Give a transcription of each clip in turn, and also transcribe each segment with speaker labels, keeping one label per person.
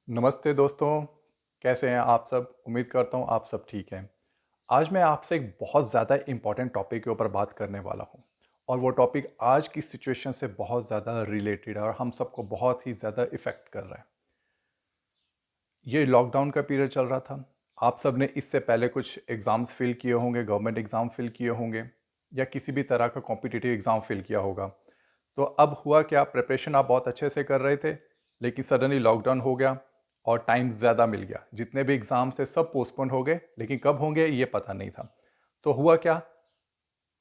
Speaker 1: नमस्ते दोस्तों, कैसे हैं आप सब? उम्मीद करता हूँ आप सब ठीक हैं। आज मैं आपसे एक बहुत ज़्यादा इम्पोर्टेंट टॉपिक के ऊपर बात करने वाला हूँ और वो टॉपिक आज की सिचुएशन से बहुत ज़्यादा रिलेटेड है और हम सबको बहुत ही ज़्यादा इफ़ेक्ट कर रहा है। ये लॉकडाउन का पीरियड चल रहा था। आप सब ने इससे पहले कुछ एग्ज़ाम्स फ़िल किए होंगे, गवर्नमेंट एग्ज़ाम फ़िल किए होंगे या किसी भी तरह का कॉम्पिटिटिव एग्ज़ाम फ़िल किया होगा। तो अब हुआ क्या, प्रिपरेशन आप बहुत अच्छे से कर रहे थे, लेकिन सडनली लॉकडाउन हो गया और टाइम ज़्यादा मिल गया। जितने भी एग्ज़ाम थे सब पोस्टपोन हो गए, लेकिन कब होंगे ये पता नहीं था। तो हुआ क्या,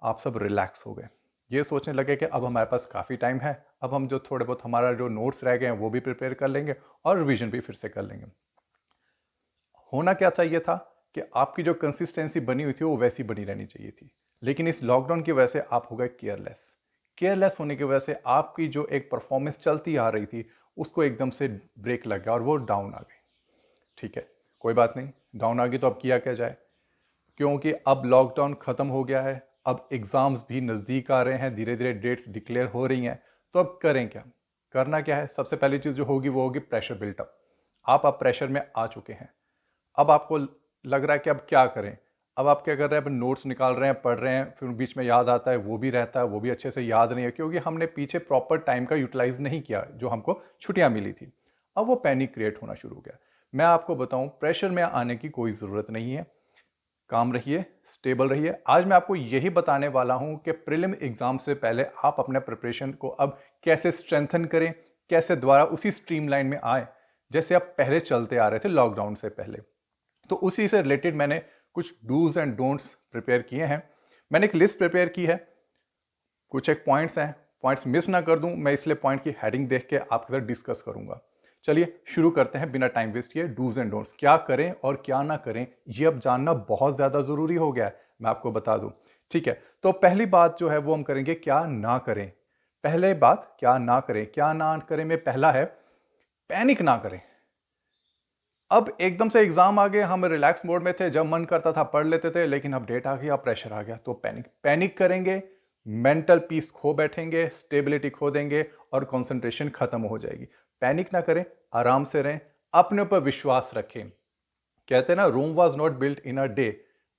Speaker 1: आप सब रिलैक्स हो गए। ये सोचने लगे कि अब हमारे पास काफ़ी टाइम है, अब हम जो थोड़े बहुत हमारा जो नोट्स रह गए हैं वो भी प्रिपेयर कर लेंगे और रिवीजन भी फिर से कर लेंगे। होना क्या चाहिए था कि आपकी जो कंसिस्टेंसी बनी हुई थी वो वैसी बनी रहनी चाहिए थी, लेकिन इस लॉकडाउन की वजह से आप हो गए केयरलेस। केयरलेस होने की वजह से आपकी जो एक परफॉर्मेंस चलती आ रही थी उसको एकदम से ब्रेक लग गया और वो डाउन आ गई। ठीक है, कोई बात नहीं, डाउन आ गई तो अब किया क्या जाए, क्योंकि अब लॉकडाउन ख़त्म हो गया है, अब एग्ज़ाम्स भी नज़दीक आ रहे हैं, धीरे धीरे डेट्स डिक्लेयर हो रही हैं। तो अब करें क्या? करना क्या है? सबसे पहली चीज़ जो होगी वो होगी प्रेशर बिल्टअप। आप अब प्रेशर में आ चुके हैं। अब आपको लग रहा है कि अब क्या करें? अब आप क्या कर रहे हैं, अब नोट्स निकाल रहे हैं, पढ़ रहे हैं, फिर बीच में याद आता है, वो भी रहता है, वो भी अच्छे से याद नहीं है क्योंकि हमने पीछे प्रॉपर टाइम का यूटिलाइज़ नहीं किया, जो हमको छुट्टियाँ मिली थी। अब वो पैनिक क्रिएट होना शुरू हो गया। मैं आपको बताऊँ, प्रेशर में आने की कोई ज़रूरत नहीं है। काम रहिए, स्टेबल रहिए। आज मैं आपको यही बताने वाला हूँ कि प्रीलिम एग्ज़ाम से पहले आप अपने प्रिपरेशन को अब कैसे स्ट्रेंथन करें, कैसे दोबारा उसी स्ट्रीमलाइन में आएँ, जैसे आप पहले चलते आ रहे थे लॉकडाउन से पहले। तो उसी से रिलेटेड मैंने कुछ डूज एंड डोंट्स प्रिपेयर किए हैं। मैंने एक लिस्ट प्रिपेयर की है, कुछ एक पॉइंट्स हैं, पॉइंट्स मिस ना कर दूं मैं, इसलिए पॉइंट की हेडिंग देख के आपके साथ डिस्कस करूंगा। चलिए शुरू करते हैं बिना टाइम वेस्ट किए। डूज एंड डोंट्स क्या करें और क्या ना करें, ये अब जानना बहुत ज़्यादा ज़रूरी हो गया है, मैं आपको बता दूं। ठीक है, तो पहली बात जो है वो हम करेंगे क्या ना करें। पहले बात क्या ना करें, क्या ना करें में पहला है पैनिक ना करें। अब एकदम से एग्जाम आ गए, हम रिलैक्स मोड में थे, जब मन करता था पढ़ लेते थे, लेकिन अब डेट आ गई, अब प्रेशर आ गया तो पैनिक करेंगे, मेंटल पीस खो बैठेंगे, स्टेबिलिटी खो देंगे और कंसंट्रेशन खत्म हो जाएगी। पैनिक ना करें, आराम से रहें, अपने ऊपर विश्वास रखें। कहते हैं ना, Rome was not built in a day.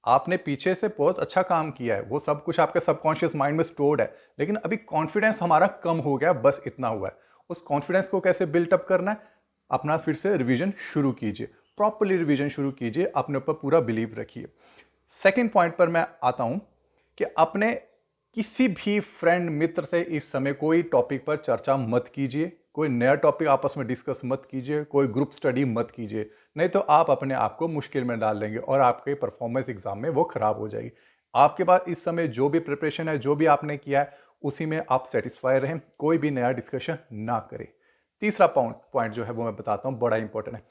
Speaker 1: आपने पीछे से बहुत अच्छा काम किया है, वो सब कुछ आपके सबकॉन्शियस माइंड में स्टोर्ड है, लेकिन अभी कॉन्फिडेंस हमारा कम हो गया, बस इतना हुआ है। उस कॉन्फिडेंस को कैसे बिल्टअप करना है, अपना फिर से रिवीजन शुरू कीजिए, प्रॉपरली रिवीजन शुरू कीजिए, अपने ऊपर पूरा बिलीव रखिए। सेकेंड पॉइंट पर मैं आता हूं कि अपने किसी भी फ्रेंड मित्र से इस समय कोई टॉपिक पर चर्चा मत कीजिए, कोई नया टॉपिक आपस में डिस्कस मत कीजिए, कोई ग्रुप स्टडी मत कीजिए, नहीं तो आप अपने आप को मुश्किल में डाल लेंगे और आपके परफॉर्मेंस एग्जाम में वो खराब हो जाएगी। आपके पास इस समय जो भी प्रिपरेशन है, जो भी आपने किया है, उसी में आप सेटिस्फाई रहें, कोई भी नया डिस्कशन ना करें। तीसरा पॉइंट जो है वो मैं बताता हूं, बड़ा इंपॉर्टेंट है।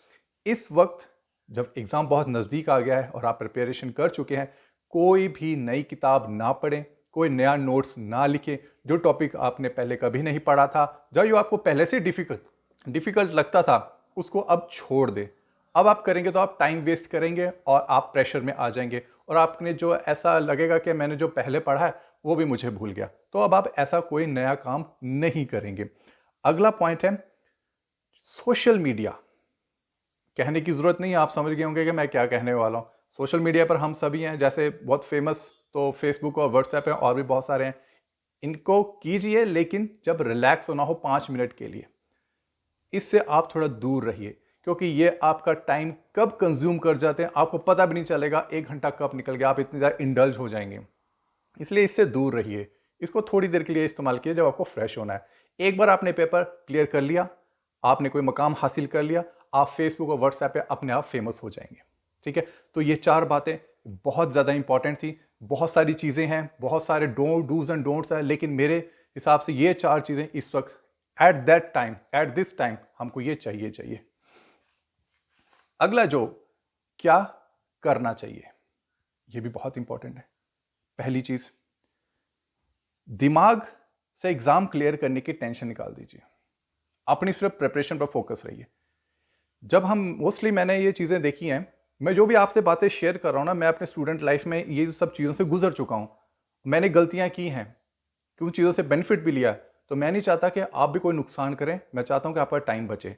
Speaker 1: इस वक्त जब एग्जाम बहुत नजदीक आ गया है और आप प्रिपरेशन कर चुके हैं, कोई भी नई किताब ना पढ़ें, कोई नया नोट्स ना लिखें। जो टॉपिक आपने पहले कभी नहीं पढ़ा था, जो आपको पहले से डिफिकल्ट डिफिकल्ट लगता था, उसको अब छोड़ दें। अब आप करेंगे तो आप टाइम वेस्ट करेंगे और आप प्रेशर में आ जाएंगे और आपने जो ऐसा लगेगा कि मैंने जो पहले पढ़ा है वो भी मुझे भूल गया, तो अब आप ऐसा कोई नया काम नहीं करेंगे। अगला पॉइंट है सोशल मीडिया। कहने की जरूरत नहीं है, आप समझ गए होंगे कि मैं क्या कहने वाला हूँ। सोशल मीडिया पर हम सभी हैं, जैसे बहुत फेमस तो फेसबुक और व्हाट्सएप है और भी बहुत सारे हैं। इनको कीजिए, लेकिन जब रिलैक्स होना हो 5 मिनट के लिए, इससे आप थोड़ा दूर रहिए, क्योंकि ये आपका टाइम कब कंज्यूम कर जाते हैं आपको पता भी नहीं चलेगा, 1 घंटा कब निकल गया, आप इतने ज़्यादा इंडल्ज हो जाएंगे। इसलिए इससे दूर रहिए, इसको थोड़ी देर के लिए इस्तेमाल कीजिए जब आपको फ्रेश होना है। एक बार आपने पेपर क्लियर कर लिया, आपने कोई मकाम हासिल कर लिया, आप फेसबुक और व्हाट्सएप पे अपने आप फेमस हो जाएंगे। ठीक है, तो ये 4 बातें बहुत ज़्यादा इंपॉर्टेंट थी। बहुत सारी चीज़ें हैं, बहुत सारे डूज एंड डोंट्स हैं, लेकिन मेरे हिसाब से ये 4 चीज़ें इस वक्त एट दिस टाइम हमको ये चाहिए। अगला जो क्या करना चाहिए, ये भी बहुत इंपॉर्टेंट है। पहली चीज़, दिमाग से एग्जाम क्लियर करने की टेंशन निकाल दीजिए, अपनी सिर्फ प्रिपरेशन पर फोकस रहिए। जब हम मोस्टली मैंने ये चीज़ें देखी हैं, मैं जो भी आपसे बातें शेयर कर रहा हूँ ना, मैं अपने स्टूडेंट लाइफ में ये सब चीज़ों से गुजर चुका हूँ। मैंने गलतियाँ की हैं, उन चीज़ों से बेनिफिट भी लिया है, तो मैं नहीं चाहता कि आप भी कोई नुकसान करें, मैं चाहता हूँ कि आपका टाइम बचे।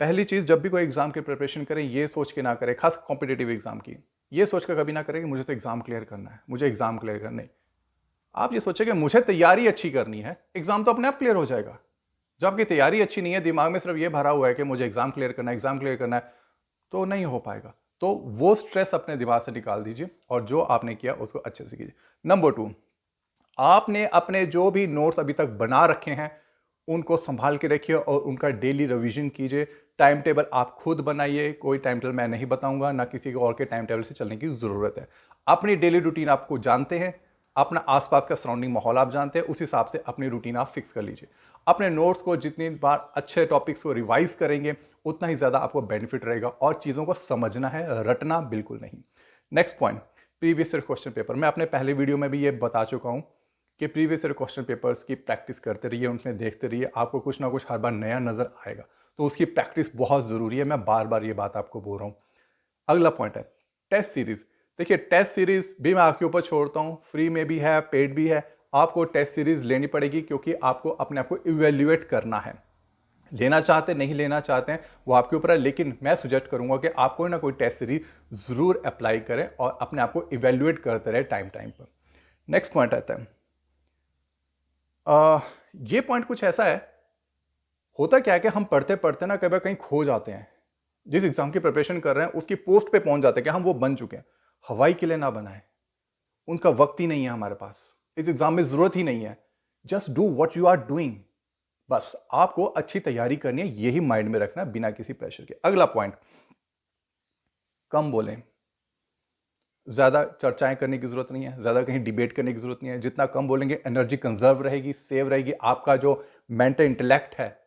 Speaker 1: पहली चीज़, जब भी कोई एग्ज़ाम की प्रिपरेशन करें, ये सोच के ना करें, खास कॉम्पिटिटिव एग्ज़ाम की, ये सोच कर कभी ना करें कि मुझे तो एग्ज़ाम क्लियर करना है, मुझे एग्ज़ाम क्लियर करना है। आप ये सोचें कि मुझे तैयारी अच्छी करनी है, एग्ज़ाम तो अपने आप क्लियर हो जाएगा। जब आपकी तैयारी अच्छी नहीं है, दिमाग में सिर्फ ये भरा हुआ है कि मुझे एग्ज़ाम क्लियर करना है, एग्ज़ाम क्लियर करना है, तो नहीं हो पाएगा। तो वो स्ट्रेस अपने दिमाग से निकाल दीजिए और जो आपने किया उसको अच्छे से कीजिए। नंबर 2, आपने अपने जो भी नोट्स अभी तक बना रखे हैं, उनको संभाल के रखिए और उनका डेली रिवीजन कीजिए। टाइम टेबल आप खुद बनाइए, कोई टाइम टेबल मैं नहीं बताऊंगा, ना किसी और के टाइम टेबल से चलने की ज़रूरत है। अपनी डेली रूटीन आपको जानते हैं, अपना आसपास का सराउंडिंग माहौल आप जानते हैं, उस हिसाब से अपनी रूटीन आप फिक्स कर लीजिए। अपने नोट्स को जितनी बार अच्छे टॉपिक्स को रिवाइज करेंगे, उतना ही ज़्यादा आपको बेनिफिट रहेगा और चीज़ों को समझना है, रटना बिल्कुल नहीं। Next point, previous year question paper. मैं अपने पहले वीडियो में भी ये बता चुका हूँ कि प्रीवियस ईयर क्वेश्चन पेपर्स की प्रैक्टिस करते रहिए, उनसे देखते रहिए, आपको कुछ ना कुछ हर बार नया नज़र आएगा। तो उसकी प्रैक्टिस बहुत ज़रूरी है, मैं बार बार ये बात आपको बोल रहा हूँ। अगला पॉइंट है टेस्ट सीरीज। देखिए, टेस्ट सीरीज भी मैं आपके ऊपर छोड़ता हूँ, फ्री में भी है, पेड भी है। आपको टेस्ट सीरीज लेनी पड़ेगी क्योंकि आपको अपने आप को इवेल्युएट करना है। लेना चाहते नहीं लेना चाहते हैं वो आपके ऊपर है, लेकिन मैं सुजेस्ट करूंगा कि आप कोई ना कोई टेस्ट सीरीज जरूर अप्लाई करें और अपने आप को इवेल्युएट करते रहे टाइम टाइम पर। नेक्स्ट पॉइंट आता है, ये पॉइंट कुछ ऐसा है, होता क्या है कि हम पढ़ते पढ़ते ना कई बार कहीं खो जाते हैं। जिस एग्जाम की प्रिपरेशन कर रहे हैं उसकी पोस्ट पे पहुंच जाते हैं कि हम वो बन चुके हैं। हवाई के लिए ना बनाए, उनका वक्त ही नहीं है हमारे पास, इस एग्जाम में जरूरत ही नहीं है। Just do what you are doing. बस आपको अच्छी तैयारी करनी है, यही माइंड में रखना बिना किसी प्रेशर के। अगला पॉइंट, कम बोलें। ज़्यादा चर्चाएं करने की ज़रूरत नहीं है, ज़्यादा कहीं डिबेट करने की ज़रूरत नहीं है। जितना कम बोलेंगे एनर्जी कंजर्व रहेगी, सेव रहेगी, आपका जो मेंटल इंटेलेक्ट है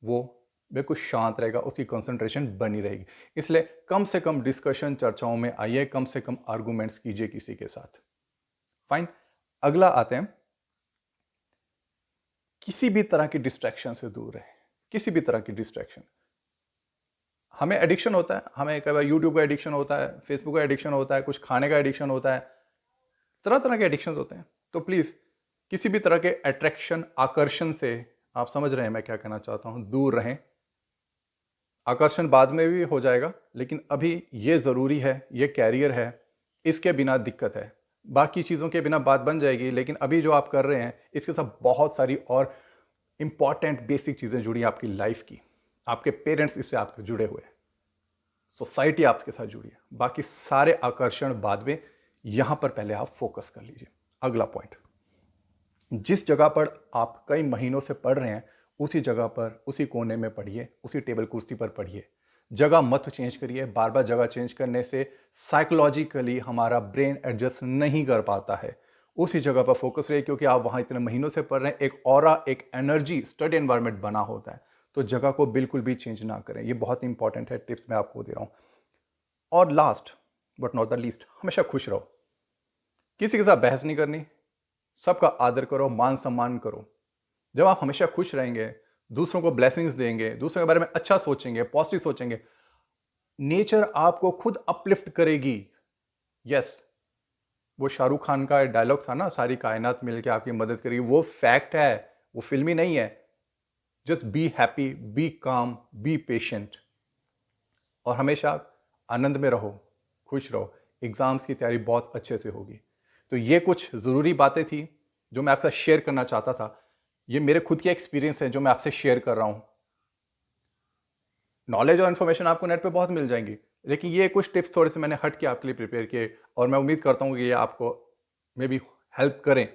Speaker 1: वो बिल्कुल शांत रहेगा, उसकी कंसंट्रेशन बनी रहेगी। इसलिए कम से कम डिस्कशन, चर्चाओं में आइए, कम से कम आर्गूमेंट्स कीजिए किसी के साथ। फाइन। अगला आते हैं, किसी भी तरह की डिस्ट्रैक्शन से दूर रहें। किसी भी तरह की डिस्ट्रैक्शन, हमें एडिक्शन होता है, हमें कई बार यूट्यूब का एडिक्शन होता है, फेसबुक का एडिक्शन होता है, कुछ खाने का एडिक्शन होता है, तरह तरह के एडिक्शन होते हैं। तो प्लीज़ किसी भी तरह के अट्रैक्शन, आकर्षण से, आप समझ रहे हैं मैं क्या कहना चाहता हूं, दूर रहें। आकर्षण बाद में भी हो जाएगा, लेकिन अभी ये ज़रूरी है, ये कैरियर है, इसके बिना दिक्कत है। बाकी चीज़ों के बिना बात बन जाएगी, लेकिन अभी जो आप कर रहे हैं इसके साथ बहुत सारी और इंपॉर्टेंट बेसिक चीज़ें जुड़ी हैं आपकी लाइफ की। आपके पेरेंट्स इससे आपसे जुड़े हुए हैं, सोसाइटी आपके साथ जुड़ी है, बाकी सारे आकर्षण बाद में, यहां पर पहले आप फोकस कर लीजिए। अगला पॉइंट, जिस जगह पर आप कई महीनों से पढ़ रहे हैं उसी जगह पर, उसी कोने में पढ़िए, उसी टेबल कुर्सी पर पढ़िए। जगह मत चेंज करिए। बार बार जगह चेंज करने से साइकोलॉजिकली हमारा ब्रेन एडजस्ट नहीं कर पाता है। उसी जगह पर फोकस रहिए क्योंकि आप वहां इतने महीनों से पढ़ रहे हैं, एक ऑरा, एक एनर्जी, स्टडी एनवायरनमेंट बना होता है। तो जगह को बिल्कुल भी चेंज ना करें, ये बहुत इंपॉर्टेंट है, टिप्स मैं आपको दे रहा हूं। और last but not the least, हमेशा खुश रहो। किसी के साथ बहस नहीं करनी, सबका आदर करो, मान सम्मान करो। जब आप हमेशा खुश रहेंगे, दूसरों को ब्लेसिंग्स देंगे, दूसरों के बारे में अच्छा सोचेंगे, पॉजिटिव सोचेंगे, नेचर आपको खुद अपलिफ्ट करेगी। यस, वो शाहरुख खान का डायलॉग था ना, सारी कायनात मिलकर आपकी मदद करेगी, वो फैक्ट है, वो फिल्मी नहीं है। जस्ट बी हैप्पी, बी काम, बी पेशेंट और हमेशा आनंद में रहो, खुश रहो। एग्जाम्स की तैयारी बहुत अच्छे से होगी। तो ये कुछ ज़रूरी बातें थी जो मैं आपके साथ शेयर करना चाहता था। ये मेरे खुद के एक्सपीरियंस है जो मैं आपसे शेयर कर रहा हूं। नॉलेज और इन्फॉर्मेशन आपको नेट पे बहुत मिल जाएंगी, लेकिन ये कुछ टिप्स थोड़े से मैंने हट के आपके लिए प्रिपेयर किए और मैं उम्मीद करता हूं कि ये आपको मे बी हेल्प करें,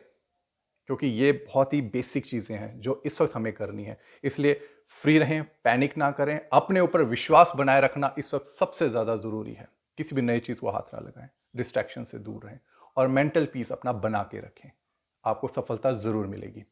Speaker 1: क्योंकि ये बहुत ही बेसिक चीज़ें हैं जो इस वक्त हमें करनी है। इसलिए फ्री रहें, पैनिक ना करें, अपने ऊपर विश्वास बनाए रखना इस वक्त सबसे ज़्यादा ज़रूरी है। किसी भी नई चीज़ को हाथ ना लगाएं, डिस्ट्रैक्शन से दूर रहें और मेंटल पीस अपना बना के रखें। आपको सफलता ज़रूर मिलेगी।